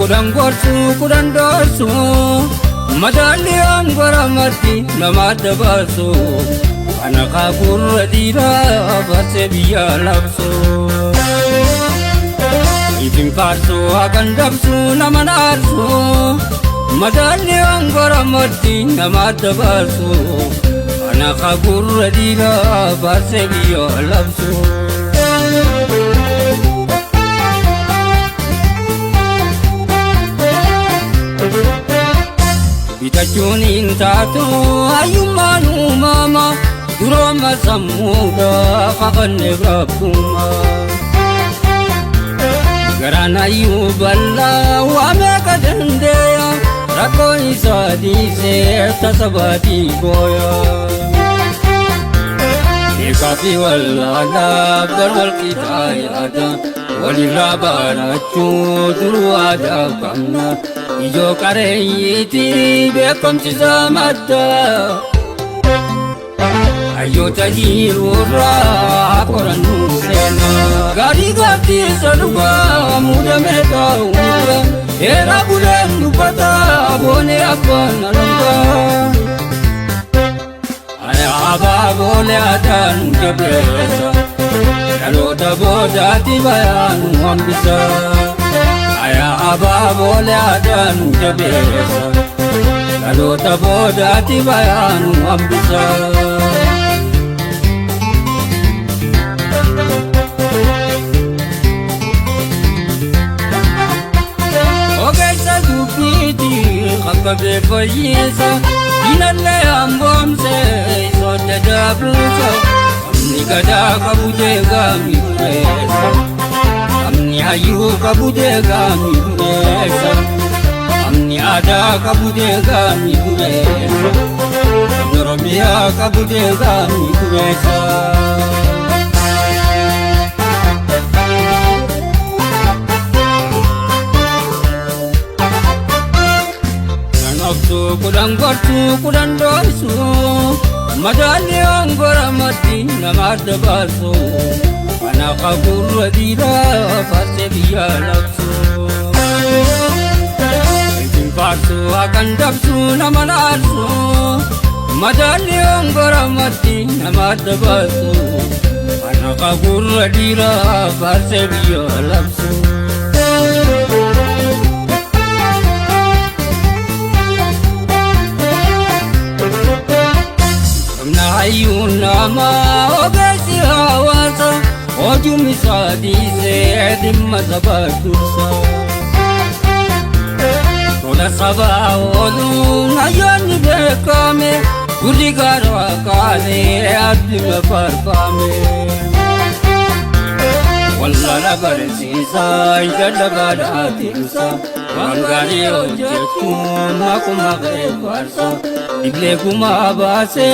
kudan gorsu kudan dorsu madaliyan goramati nama dabarsu anak akur dira barse biya lapsu itim karsu akan dabsu nama narsu madaliyan goramati nama dabarsu anak akur dira barse biya lapsu Itachunin tatu ayumanu mama duroma samuda fakane brabuma Garana yuballa wame kadendeya rako isadi se tasabati goya Ekapi wallada darwal kitayada walilabara chudru ada kamna Ijo kareyiti bekom cizamadda Ayo tajirura koran nusena Gari gati saluba muda meka umra Era bulan dupata bone apa nalanga Aya aba bole adan kebresa Kalau taboda tibayan wambisa Aya aba bole adan jabesa Kalau taboda tibayan wambisa Oke sadupiti khakabe fayisa Inalle ambom se sote dabrusa Amni kada kabuje gami presa Amni hayu kabude gami guresa Amni ada kabude gami guresa Noromia kabude gami guresa Nanoktu kudang gortu kudang dorsu Madali anggoramati namada basu Anak akur dira pasti biya lapsu Itim parsu akan dabsu nama narsu Madali anggoramati nama dabasu Anak akur dira pasti biya lapsu Ayun nama ogasi hawasa Oju misadi se dimma sabatursa Tola saba olu nayani bekame Gudi garwa kane abdima parpame Wallala barsisa idada badatirsa Wangari ojetu makuma kebarsa Ible kuma base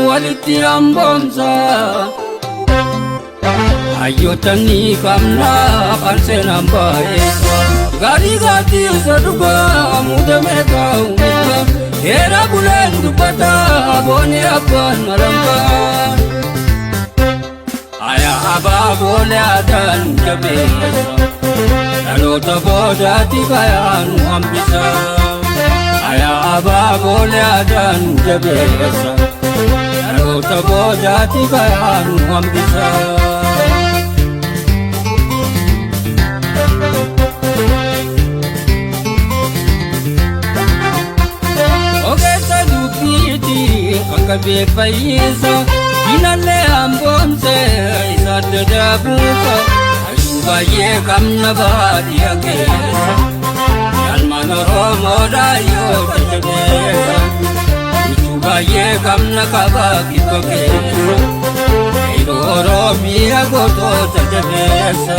waliti ambomsa Ayo tani kamna parse nambaesa Gari gati saduba muda meka umika Era bulan dupata bone apa naramba Aya aba bole adan jabesa Kalau taboda tibayan ambisa Aya aba bole adan jabesa Kalau taboda tibayan ambisa Oke sadupiti akabe fayisa Inalle ambomse isad dabusa Ayuba ye kamna badiya kesa Manoromo dayo tajabesa Ichuba ye kamna kabaki tokesa Iroro miya goto tajabesa